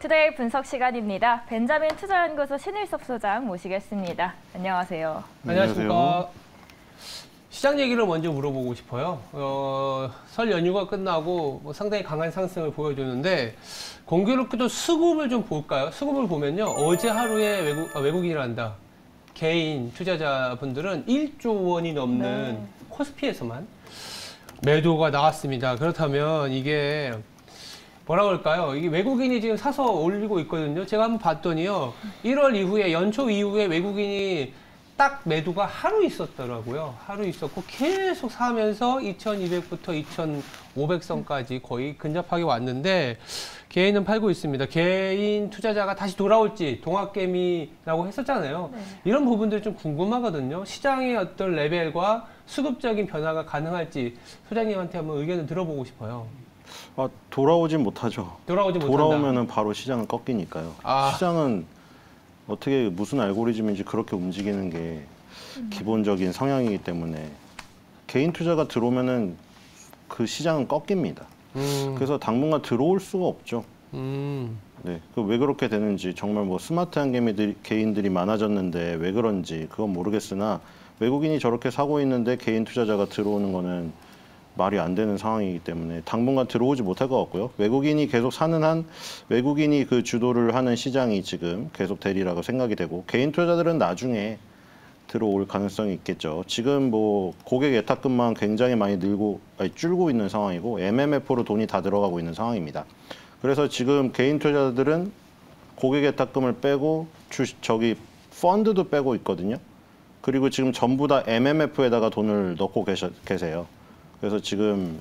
투데이 분석 시간입니다. 벤자민 투자연구소 신일섭 소장 모시겠습니다. 안녕하세요. 안녕하십니까. 시장 얘기를 먼저 물어보고 싶어요. 설 연휴가 끝나고 상당히 강한 상승을 보여주는데 공교롭게도 수급을 좀 볼까요? 수급을 보면요. 어제 하루에 외국인이란다. 개인 투자자분들은 1조 원이 넘는 코스피에서만 매도가 나왔습니다. 그렇다면 이게 뭐라 그럴까요? 이게 외국인이 지금 사서 올리고 있거든요. 제가 한번 봤더니요. 1월 이후에, 연초 이후에 외국인이 딱 매도가 하루 있었더라고요. 하루 있었고 계속 사면서 2200부터 2500선까지 거의 근접하게 왔는데 개인은 팔고 있습니다. 개인 투자자가 다시 돌아올지 동학개미라고 했었잖아요. 네. 이런 부분들이 좀 궁금하거든요. 시장의 어떤 레벨과 수급적인 변화가 가능할지 소장님한테 한번 의견을 들어보고 싶어요. 돌아오진 못하죠. 돌아오면은 바로 시장은 꺾이니까요. 시장은 어떻게 무슨 알고리즘인지 그렇게 움직이는 게 기본적인 성향이기 때문에 개인 투자가 들어오면은 그 시장은 꺾입니다. 그래서 당분간 들어올 수가 없죠. 네, 왜 그렇게 되는지 정말 뭐 스마트한 개인들이 많아졌는데 왜 그런지 그건 모르겠으나 외국인이 저렇게 사고 있는데 개인 투자자가 들어오는 거는 말이 안 되는 상황이기 때문에 당분간 들어오지 못할 것 같고요. 외국인이 계속 사는 한 외국인이 그 주도를 하는 시장이 지금 계속 되리라고 생각이 되고 개인 투자자들은 나중에 들어올 가능성이 있겠죠. 지금 뭐 고객 예탁금만 굉장히 많이 줄고 있는 상황이고 MMF로 돈이 다 들어가고 있는 상황입니다. 그래서 지금 개인 투자자들은 고객 예탁금을 빼고 펀드도 빼고 있거든요. 그리고 지금 전부 다 MMF에다가 돈을 넣고 계세요. 그래서 지금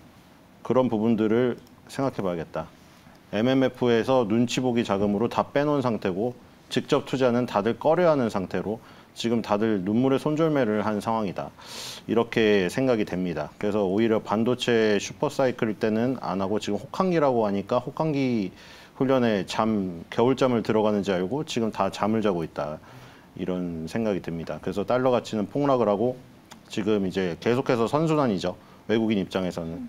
그런 부분들을 생각해 봐야겠다. MMF에서 눈치 보기 자금으로 다 빼놓은 상태고 직접 투자는 다들 꺼려하는 상태로 지금 다들 눈물의 손절매를 한 상황이다. 이렇게 생각이 됩니다. 그래서 오히려 반도체 슈퍼사이클 때는 안 하고 지금 혹한기라고 하니까 혹한기 훈련에 겨울잠을 들어가는지 알고 지금 다 잠을 자고 있다. 이런 생각이 듭니다. 그래서 달러 가치는 폭락을 하고 지금 이제 계속해서 선순환이죠. 외국인 입장에서는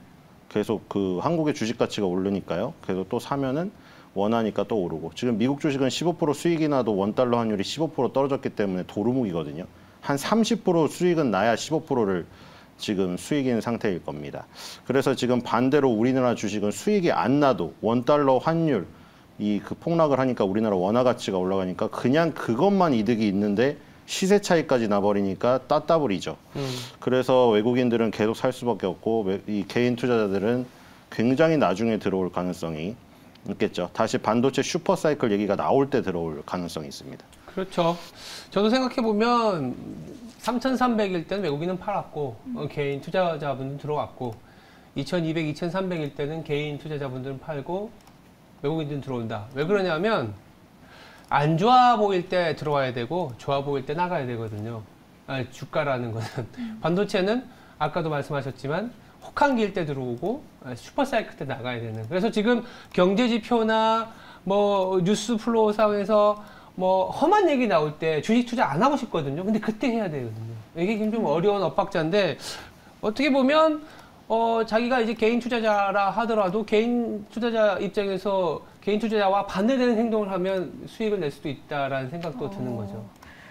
계속 그 한국의 주식 가치가 오르니까요. 그래서 또 사면은 원하니까 또 오르고 지금 미국 주식은 15% 수익이 나도 원달러 환율이 15% 떨어졌기 때문에 도루묵이거든요. 한 30% 수익은 나야 15%를 지금 수익인 상태일 겁니다. 그래서 지금 반대로 우리나라 주식은 수익이 안 나도 원달러 환율 그 폭락을 하니까 우리나라 원화 가치가 올라가니까 그냥 그것만 이득이 있는데 시세 차이까지 나버리니까 따따블이죠. 그래서 외국인들은 계속 살 수밖에 없고 이 개인 투자자들은 굉장히 나중에 들어올 가능성이 있겠죠. 다시 반도체 슈퍼사이클 얘기가 나올 때 들어올 가능성이 있습니다. 그렇죠. 저도 생각해보면 3,300일 때는 외국인은 팔았고 개인 투자자분들은 들어왔고 2,200, 2,300일 때는 개인 투자자분들은 팔고 외국인들은 들어온다. 왜 그러냐면 안 좋아 보일 때 들어와야 되고 좋아 보일 때 나가야 되거든요. 주가라는 거는. 반도체는 아까도 말씀하셨지만 혹한기일 때 들어오고 슈퍼사이클 때 나가야 되는. 그래서 지금 경제지표나 뭐 뉴스 플로우 상에서 뭐 험한 얘기 나올 때 주식 투자 안 하고 싶거든요. 근데 그때 해야 되거든요. 이게 좀 어려운 엇박자인데 어떻게 보면 자기가 이제 개인 투자자라 하더라도 개인 투자자 입장에서 개인 투자자와 반대되는 행동을 하면 수익을 낼 수도 있다라는 생각도 드는 거죠.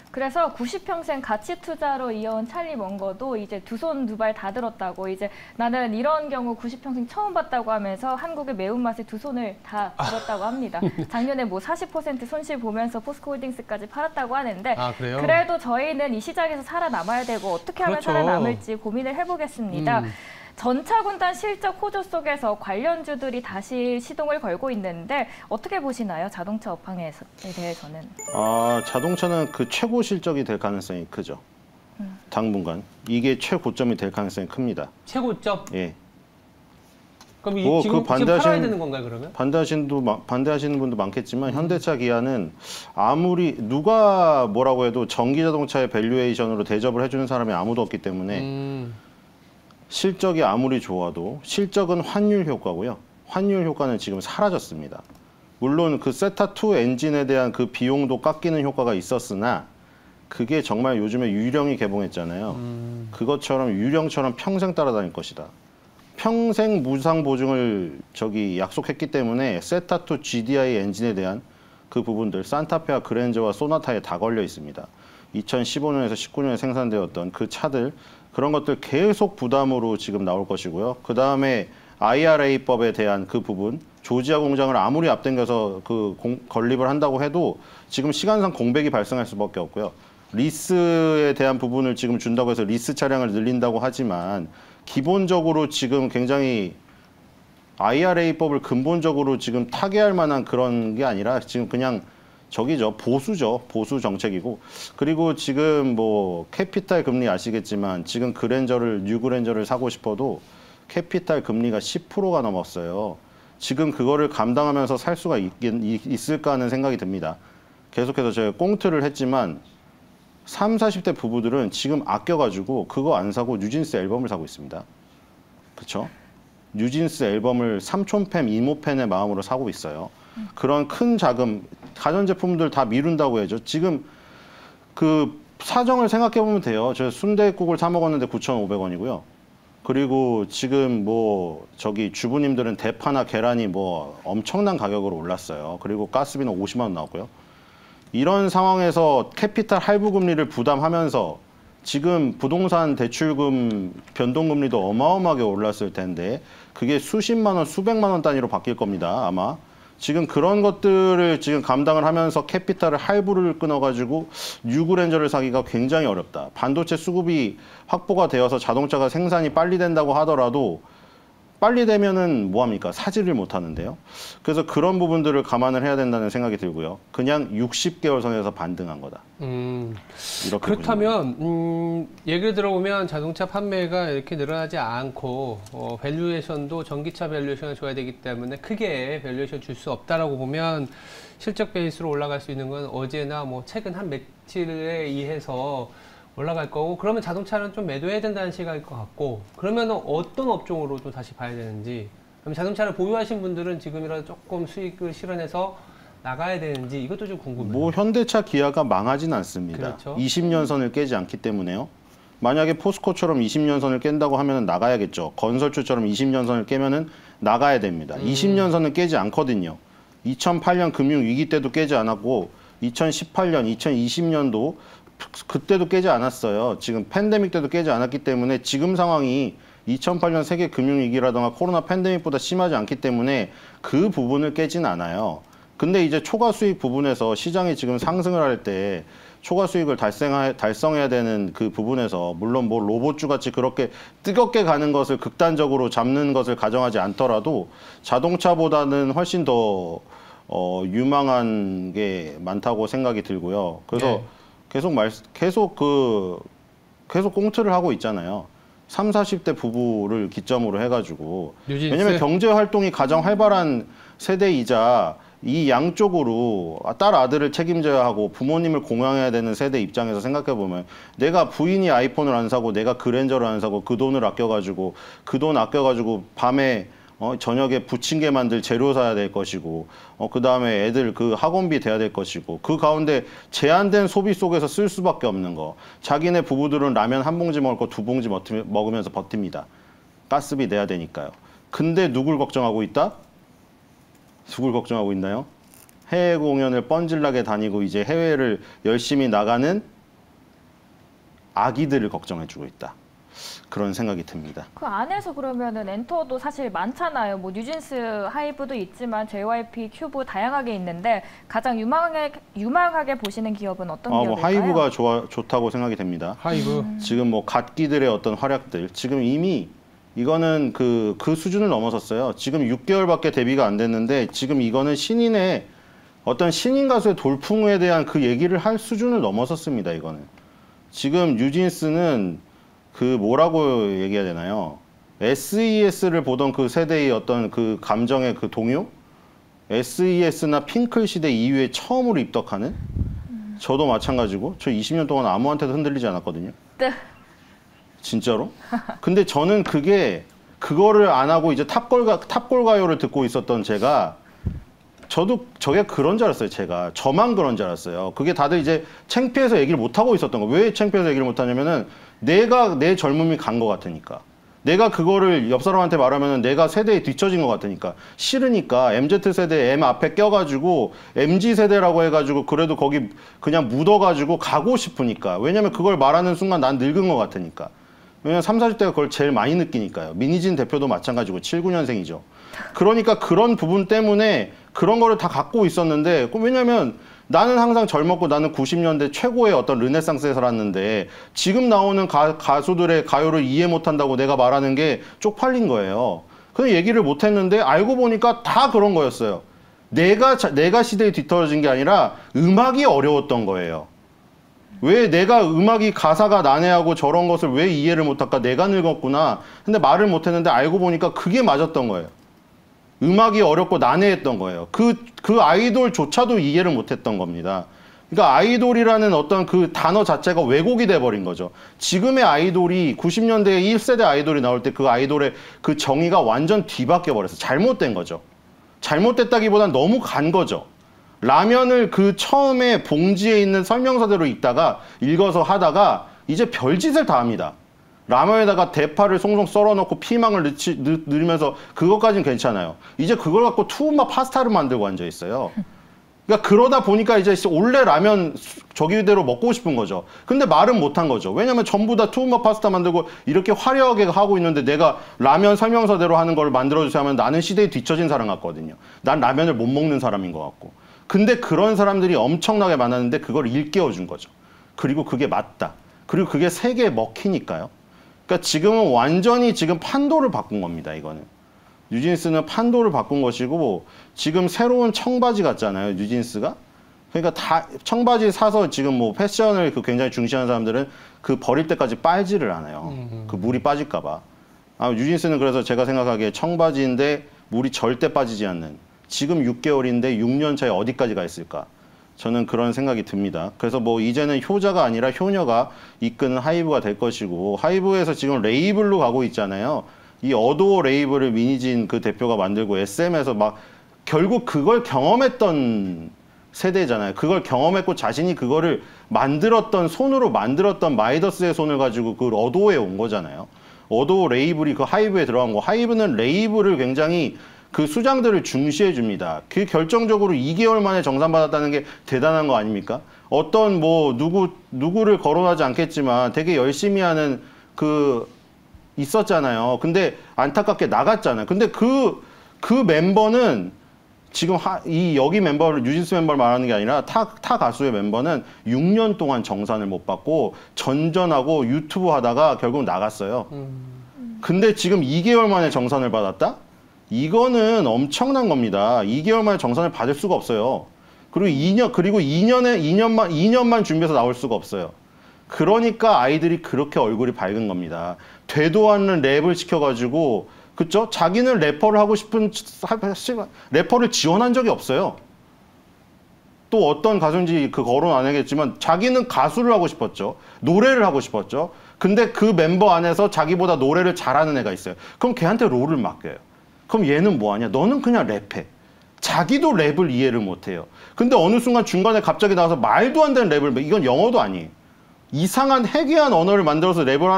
그래서 90평생 가치 투자로 이어온 찰리 멍거도 이제 두 손 두 발 다 들었다고 이제 나는 이런 경우 90평생 처음 봤다고 하면서 한국의 매운맛에 두 손을 다 들었다고 합니다. 작년에 뭐 40% 손실 보면서 포스코홀딩스까지 팔았다고 하는데 그래도 저희는 이 시장에서 살아남아야 되고 어떻게 하면 살아남을지 고민을 해보겠습니다. 전차군단 실적 호조 속에서 관련주들이 다시 시동을 걸고 있는데 어떻게 보시나요? 자동차 업황에 대해서는. 자동차는 그 최고 실적이 될 가능성이 크죠. 당분간. 이게 최고점이 될 가능성이 큽니다. 최고점? 예. 그럼 지금 팔아야 되는 건가요, 그러면? 반대하시는 분도 많겠지만 현대차, 기아는 아무리 누가 뭐라고 해도 전기 자동차의 밸류에이션으로 대접을 해주는 사람이 아무도 없기 때문에 실적이 아무리 좋아도 실적은 환율 효과고요. 환율 효과는 지금 사라졌습니다. 물론 그 세타2 엔진에 대한 그 비용도 깎이는 효과가 있었으나 그게 정말 요즘에 유령이 개봉했잖아요. 그것처럼 유령처럼 평생 따라다닐 것이다. 평생 무상 보증을 약속했기 때문에 세타2 GDI 엔진에 대한 그 부분들 산타페와 그랜저와 소나타에 다 걸려 있습니다. 2015년에서 19년에 생산되었던 그 차들 그런 것들 계속 부담으로 지금 나올 것이고요. 그 다음에 IRA법에 대한 그 부분 조지아 공장을 아무리 앞당겨서 건립을 한다고 해도 지금 시간상 공백이 발생할 수밖에 없고요. 리스에 대한 부분을 지금 준다고 해서 리스 차량을 늘린다고 하지만 기본적으로 지금 굉장히 IRA법을 근본적으로 지금 타개할 만한 그런 게 아니라 지금 그냥 보수죠. 보수 정책이고. 그리고 지금 뭐 캐피탈 금리 아시겠지만 지금 뉴 그랜저를 사고 싶어도 캐피탈 금리가 10%가 넘었어요. 지금 그거를 감당하면서 살 수가 있을까 하는 생각이 듭니다. 계속해서 제가 꽁트를 했지만 30, 40대 부부들은 지금 아껴가지고 그거 안 사고 뉴진스 앨범을 사고 있습니다. 그렇죠? 뉴진스 앨범을 삼촌팬, 이모팬의 마음으로 사고 있어요. 그런 큰 자금, 가전제품들 다 미룬다고 해야죠. 지금 그 사정을 생각해 보면 돼요. 저 순댓국을 사 먹었는데 9,500원이고요. 그리고 지금 주부님들은 대파나 계란이 엄청난 가격으로 올랐어요. 그리고 가스비는 50만 원 나왔고요. 이런 상황에서 캐피탈 할부 금리를 부담하면서 지금 부동산 대출금 변동금리도 어마어마하게 올랐을 텐데 그게 수십만 원, 수백만 원 단위로 바뀔 겁니다. 아마. 지금 그런 것들을 지금 감당을 하면서 캐피탈을 할부를 끊어가지고 뉴 그랜저를 사기가 굉장히 어렵다. 반도체 수급이 확보가 되어서 자동차가 생산이 빨리 된다고 하더라도 빨리 되면은 뭐합니까? 사지를 못하는데요. 그래서 그런 부분들을 감안을 해야 된다는 생각이 들고요. 그냥 60개월 선에서 반등한 거다. 이렇게 그렇다면 얘기를 들어보면 자동차 판매가 이렇게 늘어나지 않고 밸류에이션도 전기차 밸류에이션을 줘야 되기 때문에 크게 밸류에이션 줄 수 없다라고 보면 실적 베이스로 올라갈 수 있는 건 어제나 최근 한 며칠에 의해서 올라갈 거고, 그러면 자동차는 좀 매도해야 된다는 시각일 것 같고, 그러면 어떤 업종으로 또 다시 봐야 되는지, 그럼 자동차를 보유하신 분들은 지금이라도 조금 수익을 실현해서 나가야 되는지 이것도 좀 궁금해요. 현대차, 기아가 망하진 않습니다. 그렇죠. 20년 선을 깨지 않기 때문에요. 만약에 포스코처럼 20년 선을 깬다고 하면 나가야겠죠. 건설주처럼 20년 선을 깨면은 나가야 됩니다. 20년 선은 깨지 않거든요. 2008년 금융위기 때도 깨지 않았고 2018년, 2020년도 그때도 깨지 않았어요. 지금 팬데믹 때도 깨지 않았기 때문에 지금 상황이 2008년 세계 금융위기라든가 코로나 팬데믹보다 심하지 않기 때문에 그 부분을 깨진 않아요. 근데 이제 초과 수익 부분에서 시장이 지금 상승을 할 때 초과 수익을 달성해야 되는 그 부분에서 물론 로봇주 같이 그렇게 뜨겁게 가는 것을 극단적으로 잡는 것을 가정하지 않더라도 자동차보다는 훨씬 더 유망한 게 많다고 생각이 들고요. 그래서 네. 계속 꽁트를 하고 있잖아요. 30, 40대 부부를 기점으로 해가지고. 뉴진스? 왜냐면 경제 활동이 가장 활발한 세대이자 이 양쪽으로 딸 아들을 책임져야 하고 부모님을 공양해야 되는 세대 입장에서 생각해보면 내가 부인이 아이폰을 안 사고 내가 그랜저를 안 사고 그 돈을 아껴가지고 밤에 저녁에 부침개 만들 재료 사야 될 것이고 그 다음에 애들 그 학원비 대야 될 것이고 그 가운데 제한된 소비 속에서 쓸 수밖에 없는 거. 자기네 부부들은 라면 한 봉지 먹을 거 두 봉지 먹으면서 버팁니다. 가스비 내야 되니까요. 근데 누굴 걱정하고 있다? 누굴 걱정하고 있나요? 해외 공연을 뻔질나게 다니고 이제 해외를 열심히 나가는 아기들을 걱정해주고 있다. 그런 생각이 듭니다. 그 안에서 그러면은 엔터도 사실 많잖아요. 뉴진스 하이브도 있지만 JYP, 큐브 다양하게 있는데 가장 유망하게 보시는 기업은 어떤 기업일까요? 하이브가 좋다고 생각이 됩니다. 하이브. 지금 갓기들의 어떤 활약들 지금 이미 이거는 그 수준을 넘어섰어요. 지금 6개월밖에 데뷔가 안 됐는데 지금 이거는 어떤 신인 가수의 돌풍에 대한 그 얘기를 할 수준을 넘어섰습니다. 이거는 지금 뉴진스는 뭐라고 얘기해야 되나요? SES를 보던 그 세대의 어떤 그 감정의 그 동요? SES나 핑클 시대 이후에 처음으로 입덕하는? 저도 마찬가지고 저 20년 동안 아무한테도 흔들리지 않았거든요. 네. 진짜로? 근데 저는 그거를 안 하고 이제 탑골 가요를 듣고 있었던 제가 저게 그런 줄 알았어요. 저만 그런 줄 알았어요. 그게 다들 이제 창피해서 얘기를 못 하고 있었던 거. 왜 창피해서 얘기를 못 하냐면은 내가 내 젊음이 간 것 같으니까. 내가 그거를 옆 사람한테 말하면 내가 세대에 뒤처진 것 같으니까 싫으니까 MZ세대 M 앞에 껴가지고 MZ세대라고 해가지고 그래도 거기 그냥 묻어가지고 가고 싶으니까. 왜냐면 그걸 말하는 순간 난 늙은 것 같으니까. 왜냐면 30, 40대가 그걸 제일 많이 느끼니까요. 민희진 대표도 마찬가지고 79년생이죠. 그러니까 그런 부분 때문에 그런 거를 다 갖고 있었는데, 왜냐면 나는 항상 젊었고 나는 90년대 최고의 어떤 르네상스에 살았는데 지금 나오는 가수들의 가요를 이해 못한다고 내가 말하는 게 쪽팔린 거예요. 그래서 얘기를 못했는데 알고 보니까 다 그런 거였어요. 내가 시대에 뒤떨어진 게 아니라 음악이 어려웠던 거예요. 왜 내가 음악이 가사가 난해하고 저런 것을 왜 이해를 못할까? 내가 늙었구나. 근데 말을 못했는데 알고 보니까 그게 맞았던 거예요. 음악이 어렵고 난해했던 거예요. 그 아이돌조차도 이해를 못했던 겁니다. 그러니까 아이돌이라는 어떤 그 단어 자체가 왜곡이 돼버린 거죠. 지금의 아이돌이 90년대에 1세대 아이돌이 나올 때 그 아이돌의 그 정의가 완전 뒤바뀌어 버렸어요. 잘못된 거죠. 잘못됐다기보단 너무 간 거죠. 라면을 그 처음에 봉지에 있는 설명서대로 읽어서 하다가 이제 별짓을 다 합니다. 라면에다가 대파를 송송 썰어놓고 피망을 넣으면서 그것까지는 괜찮아요. 이제 그걸 갖고 투움바 파스타를 만들고 앉아있어요. 그러니까 그러다 보니까 이제 원래 라면 저기대로 먹고 싶은 거죠. 근데 말은 못한 거죠. 왜냐면 전부 다 투움바 파스타 만들고 이렇게 화려하게 하고 있는데 내가 라면 설명서대로 하는 걸 만들어주세요 하면 나는 시대에 뒤처진 사람 같거든요. 난 라면을 못 먹는 사람인 것 같고. 근데 그런 사람들이 엄청나게 많았는데 그걸 일깨워준 거죠. 그리고 그게 맞다. 그리고 그게 세계에 먹히니까요. 그러니까 지금은 완전히 지금 판도를 바꾼 겁니다. 이거는 뉴진스는 판도를 바꾼 것이고 지금 새로운 청바지 같잖아요. 뉴진스가. 그러니까 다 청바지 사서 지금 뭐 패션을 굉장히 중시하는 사람들은 그 버릴 때까지 빨지를 않아요. 그 물이 빠질까 봐. 뉴진스는 그래서 제가 생각하기에 청바지인데 물이 절대 빠지지 않는, 지금 6개월인데 6년 차에 어디까지 가 있을까? 저는 그런 생각이 듭니다. 그래서 뭐 이제는 효자가 아니라 효녀가 이끄는 하이브가 될 것이고, 하이브에서 지금 레이블로 가고 있잖아요. 이 어도어 레이블을 민희진 그 대표가 만들고 SM에서 막 결국 그걸 경험했던 세대잖아요. 그걸 경험했고 자신이 그거를 만들었던, 손으로 만들었던 마이더스의 손을 가지고 그 어도어에 온 거잖아요. 어도어 레이블이 그 하이브에 들어간 거. 하이브는 레이블을 굉장히 그 수장들을 중시해 줍니다. 그 결정적으로 2개월 만에 정산받았다는 게 대단한 거 아닙니까? 어떤 뭐 누구를 거론하지 않겠지만 되게 열심히 하는 있었잖아요. 근데 안타깝게 나갔잖아요. 근데 그 멤버는 지금 여기 멤버를, 뉴진스 멤버를 말하는 게 아니라 타 가수의 멤버는 6년 동안 정산을 못 받고 전전하고 유튜브 하다가 결국 나갔어요. 근데 지금 2개월 만에 정산을 받았다? 이거는 엄청난 겁니다. 2개월 만에 정산을 받을 수가 없어요. 그리고 2년만 준비해서 나올 수가 없어요. 그러니까 아이들이 그렇게 얼굴이 밝은 겁니다. 되도 않는 랩을 시켜가지고, 그쵸? 자기는 래퍼를 하고 싶은, 래퍼를 지원한 적이 없어요. 또 어떤 가수인지 거론 안 하겠지만 자기는 가수를 하고 싶었죠. 노래를 하고 싶었죠. 근데 그 멤버 안에서 자기보다 노래를 잘하는 애가 있어요. 그럼 걔한테 롤을 맡겨요. 그럼 얘는 뭐하냐? 너는 그냥 랩해. 자기도 랩을 이해를 못해요. 근데 어느 순간 중간에 갑자기 나와서 말도 안 되는 랩을, 이건 영어도 아니에요. 이상한 해괴한 언어를 만들어서 랩을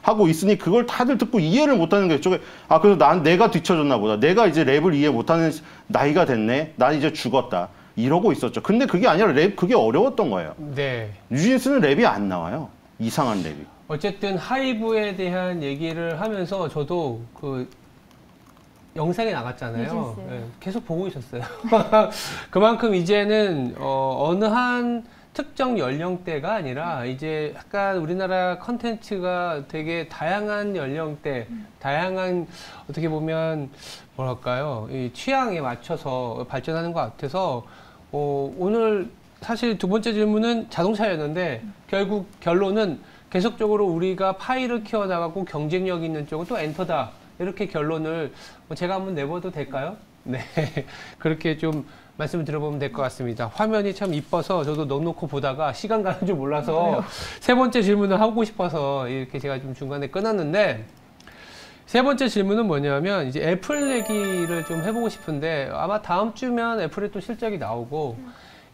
하고 있으니 그걸 다들 듣고 이해를 못하는 게 저게, 그래서 내가 뒤쳐졌나 보다. 내가 이제 랩을 이해 못하는 나이가 됐네. 난 이제 죽었다. 이러고 있었죠. 근데 그게 아니라 그게 어려웠던 거예요. 네. 뉴진스는 랩이 안 나와요. 이상한 랩이. 어쨌든 하이브에 대한 얘기를 하면서 저도 영상에 나갔잖아요. 네, 계속 보고 있었어요. 그만큼 이제는 어느 한 특정 연령대가 아니라 이제 약간 우리나라 컨텐츠가 되게 다양한 연령대, 다양한 어떻게 보면 뭐랄까요, 이 취향에 맞춰서 발전하는 것 같아서 오늘 사실 두 번째 질문은 자동차였는데 결국 결론은 계속적으로 우리가 파이를 키워나가고 경쟁력 있는 쪽은 또 엔터다. 이렇게 결론을 제가 한번 내봐도 될까요? 네, 그렇게 좀 말씀을 들어보면 될 것 같습니다. 화면이 참 이뻐서 저도 넉넉히 보다가 시간 가는 줄 몰라서 세 번째 질문을 하고 싶어서 이렇게 제가 좀 중간에 끊었는데, 세 번째 질문은 뭐냐면 이제 애플 얘기를 좀 해보고 싶은데 아마 다음 주면 애플의 또 실적이 나오고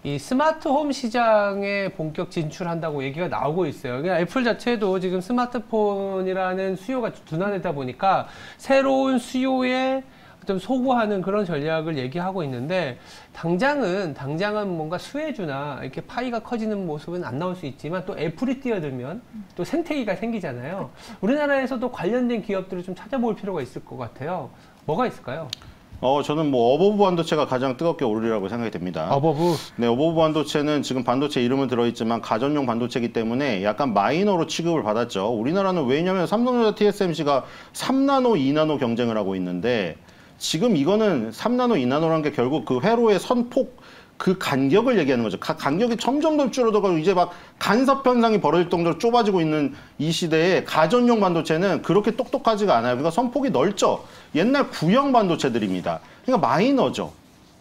이 스마트홈 시장에 본격 진출한다고 얘기가 나오고 있어요. 그러니까 애플 자체도 지금 스마트폰이라는 수요가 둔화되다 보니까 새로운 수요에 좀 소구하는 그런 전략을 얘기하고 있는데 당장은 뭔가 수혜주나 이렇게 파이가 커지는 모습은 안 나올 수 있지만 또 애플이 뛰어들면 또 생태계가 생기잖아요. 우리나라에서도 관련된 기업들을 좀 찾아볼 필요가 있을 것 같아요. 뭐가 있을까요? 저는 뭐 어버브 반도체가 가장 뜨겁게 오르리라고 생각이 됩니다. 어버브? 네, 어버브 반도체는 지금 반도체 이름은 들어있지만 가전용 반도체이기 때문에 약간 마이너로 취급을 받았죠. 우리나라는 왜냐면 삼성전자 TSMC가 3나노, 2나노 경쟁을 하고 있는데 지금 이거는 3나노, 2나노라는 게 결국 그 회로의 선폭 그 간격을 얘기하는 거죠. 간격이 점점 더 줄어들고 이제 막 간섭 현상이 벌어질 정도로 좁아지고 있는 이 시대에 가전용 반도체는 그렇게 똑똑하지가 않아요. 그러니까 선폭이 넓죠. 옛날 구형 반도체들입니다. 그러니까 마이너죠.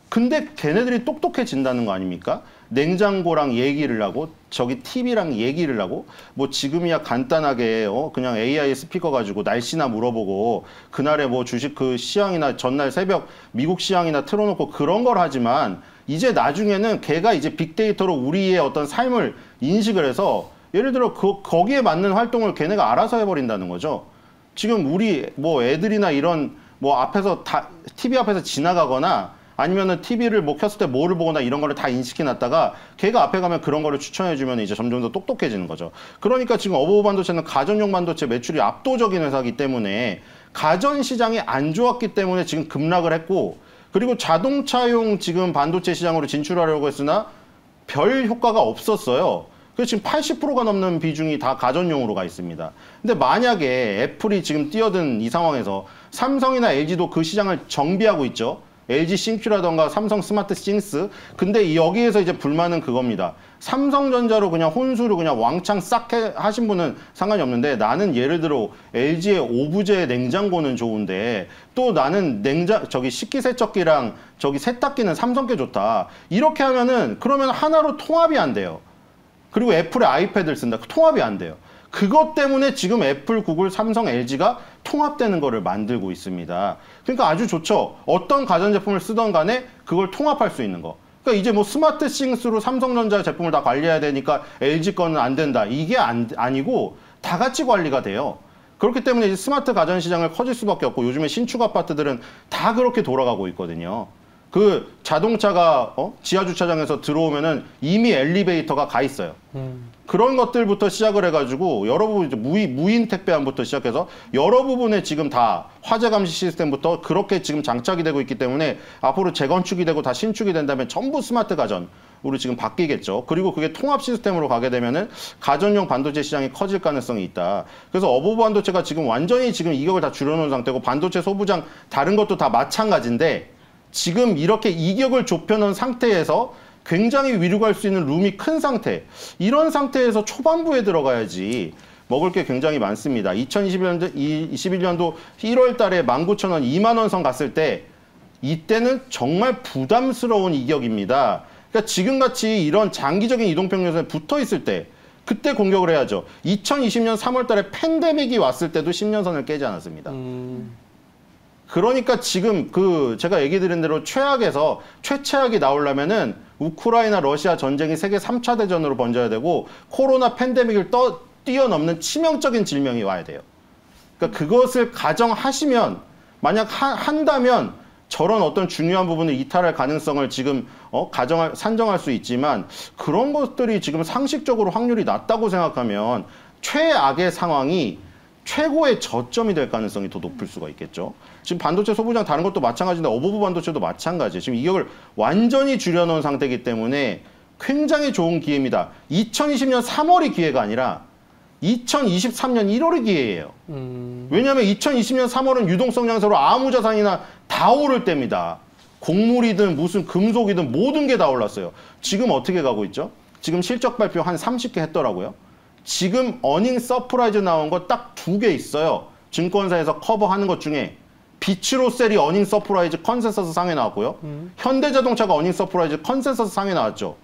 근데 걔네들이 똑똑해진다는 거 아닙니까? 냉장고랑 얘기를 하고 저기 TV랑 얘기를 하고 뭐 지금이야 간단하게 그냥 AI 스피커 가지고 날씨나 물어보고 그날의 뭐 주식 그 시황이나 전날 새벽 미국 시황이나 틀어놓고 그런 걸 하지만 이제 나중에는 걔가 이제 빅데이터로 우리의 어떤 삶을 인식을 해서 예를 들어 거기에 맞는 활동을 걔네가 알아서 해버린다는 거죠. 지금 우리 뭐 애들이나 이런 뭐 앞에서 다 TV 앞에서 지나가거나 아니면은 TV를 뭐 켰을 때 뭐를 보거나 이런 거를 다 인식해 놨다가 걔가 앞에 가면 그런 거를 추천해 주면 이제 점점 더 똑똑해지는 거죠. 그러니까 지금 어버브 반도체는 가전용 반도체 매출이 압도적인 회사이기 때문에 가전 시장이 안 좋았기 때문에 지금 급락을 했고 그리고 자동차용 지금 반도체 시장으로 진출하려고 했으나 별 효과가 없었어요. 그래서 지금 80%가 넘는 비중이 다 가전용으로 가 있습니다. 근데 만약에 애플이 지금 뛰어든 이 상황에서 삼성이나 LG도 그 시장을 정비하고 있죠. LG 싱큐라던가 삼성 스마트 싱스. 근데 여기에서 이제 불만은 그겁니다. 삼성전자로 그냥 혼수로 그냥 왕창 싹 하신 분은 상관이 없는데 나는 예를 들어 LG의 오브제 냉장고는 좋은데 또 나는 저기 식기세척기랑 저기 세탁기는 삼성 게 좋다. 이렇게 하면은 그러면 하나로 통합이 안 돼요. 그리고 애플의 아이패드를 쓴다. 통합이 안 돼요. 그것 때문에 지금 애플, 구글, 삼성, LG가 통합되는 거를 만들고 있습니다. 그러니까 아주 좋죠. 어떤 가전제품을 쓰던 간에 그걸 통합할 수 있는 거. 그러니까 이제 뭐 스마트 싱스로 삼성전자 제품을 다 관리해야 되니까 LG 거는 안 된다. 이게 아니고 다 같이 관리가 돼요. 그렇기 때문에 이제 스마트 가전 시장을 커질 수밖에 없고 요즘에 신축 아파트들은 다 그렇게 돌아가고 있거든요. 그 자동차가 지하 주차장에서 들어오면은 이미 엘리베이터가 가 있어요. 그런 것들부터 시작을 해가지고 여러 부분 이제 무인 택배함부터 시작해서 여러 부분에 지금 다 화재 감시 시스템부터 그렇게 지금 장착이 되고 있기 때문에 앞으로 재건축이 되고 다 신축이 된다면 전부 스마트 가전. 우리 지금 바뀌겠죠. 그리고 그게 통합 시스템으로 가게 되면은 가전용 반도체 시장이 커질 가능성이 있다. 그래서 어버브 반도체가 지금 완전히 지금 이격을 다 줄여놓은 상태고 반도체 소부장 다른 것도 다 마찬가지인데 지금 이렇게 이격을 좁혀놓은 상태에서 굉장히 위로 갈 수 있는 룸이 큰 상태. 이런 상태에서 초반부에 들어가야지 먹을 게 굉장히 많습니다. 2021년도 1월 달에 19,000원, 2만 원 선 갔을 때 이때는 정말 부담스러운 이격입니다. 그러니까 지금같이 이런 장기적인 이동평균선에 붙어 있을 때 그때 공격을 해야죠. 2020년 3월 달에 팬데믹이 왔을 때도 10년선을 깨지 않았습니다. 그러니까 지금 제가 얘기 드린 대로 최악에서 최최악이 나오려면은 우크라이나 러시아 전쟁이 세계 3차 대전으로 번져야 되고 코로나 팬데믹을 뛰어넘는 치명적인 질병이 와야 돼요. 그러니까 그것을 가정하시면 만약 한다면 저런 어떤 중요한 부분을 이탈할 가능성을 지금 산정할 수 있지만 그런 것들이 지금 상식적으로 확률이 낮다고 생각하면 최악의 상황이 최고의 저점이 될 가능성이 더 높을 수가 있겠죠. 지금 반도체 소부장 다른 것도 마찬가지인데 어버브 반도체도 마찬가지예요. 지금 이격을 완전히 줄여놓은 상태이기 때문에 굉장히 좋은 기회입니다. 2020년 3월이 기회가 아니라 2023년 1월이 기회예요. 왜냐하면 2020년 3월은 유동성 양서로 아무 자산이나 다 오를 때입니다. 곡물이든 무슨 금속이든 모든 게 다 올랐어요. 지금 어떻게 가고 있죠? 지금 실적 발표 한 30개 했더라고요. 지금 어닝 서프라이즈 나온 거 딱 2개 있어요. 증권사에서 커버하는 것 중에 비츠로셀이 어닝 서프라이즈 컨센서스 상에 나왔고요. 현대자동차가 어닝 서프라이즈 컨센서스 상에 나왔죠.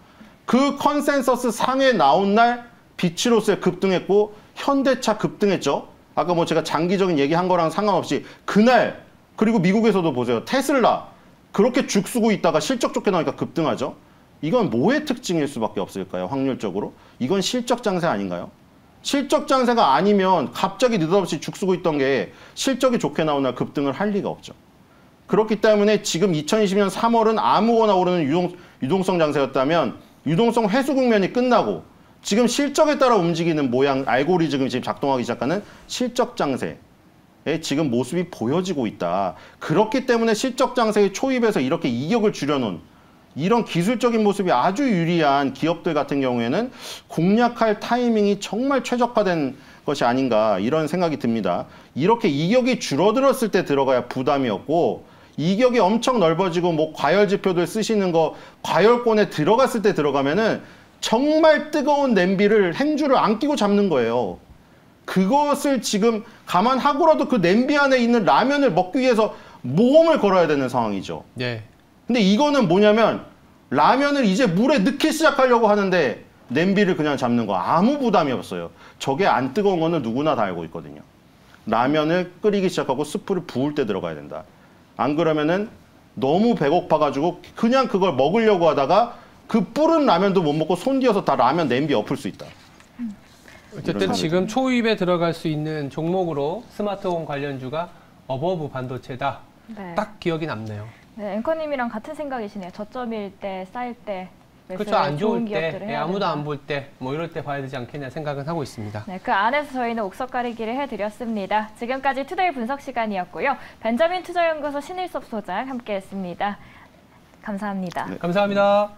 그 컨센서스 상에 나온 날 비츠로셀 급등했고 현대차 급등했죠. 아까 뭐 제가 장기적인 얘기한 거랑 상관없이 그날 그리고 미국에서도 보세요. 테슬라 그렇게 죽쓰고 있다가 실적 좋게 나오니까 급등하죠. 이건 뭐의 특징일 수밖에 없을까요? 확률적으로? 이건 실적 장세 아닌가요? 실적 장세가 아니면 갑자기 느닷없이 죽쓰고 있던 게 실적이 좋게 나온 날 급등을 할 리가 없죠. 그렇기 때문에 지금 2020년 3월은 아무거나 오르는 유동성 장세였다면 유동성 회수 국면이 끝나고 지금 실적에 따라 움직이는 모양 알고리즘이 지금 작동하기 시작하는 실적 장세의 지금 모습이 보여지고 있다. 그렇기 때문에 실적 장세의 초입에서 이렇게 이격을 줄여놓은 이런 기술적인 모습이 아주 유리한 기업들 같은 경우에는 공략할 타이밍이 정말 최적화된 것이 아닌가 이런 생각이 듭니다. 이렇게 이격이 줄어들었을 때 들어가야 부담이 없고 이격이 엄청 넓어지고 뭐 과열 지표들 쓰시는 거 과열권에 들어갔을 때 들어가면은 정말 뜨거운 냄비를 행주를 안 끼고 잡는 거예요. 그것을 지금 감안하고라도 그 냄비 안에 있는 라면을 먹기 위해서 모험을 걸어야 되는 상황이죠. 네. 근데 이거는 뭐냐면 라면을 이제 물에 넣기 시작하려고 하는데 냄비를 그냥 잡는 거 아무 부담이 없어요. 저게 안 뜨거운 거는 누구나 다 알고 있거든요. 라면을 끓이기 시작하고 스프를 부을 때 들어가야 된다. 안 그러면은 너무 배고파가지고 그냥 그걸 먹으려고 하다가 그 불은 라면도 못 먹고 손디어서 다 라면 냄비 엎을 수 있다. 어쨌든 지금 초입에 들어갈 수 있는 종목으로 스마트홈 관련주가 어버브 반도체다. 네. 딱 기억이 남네요. 네, 앵커님이랑 같은 생각이시네요. 저점일 때, 쌓일 때, 그렇죠. 안 좋을 때, 해야 아무도 된다. 안 볼 때, 뭐 이럴 때 봐야 되지 않겠냐 생각은 하고 있습니다. 네, 그 안에서 저희는 옥석 가리기를 해드렸습니다. 지금까지 투데이 분석 시간이었고요. 벤자민 투자연구소 신일섭 소장 함께했습니다. 감사합니다. 네. 감사합니다.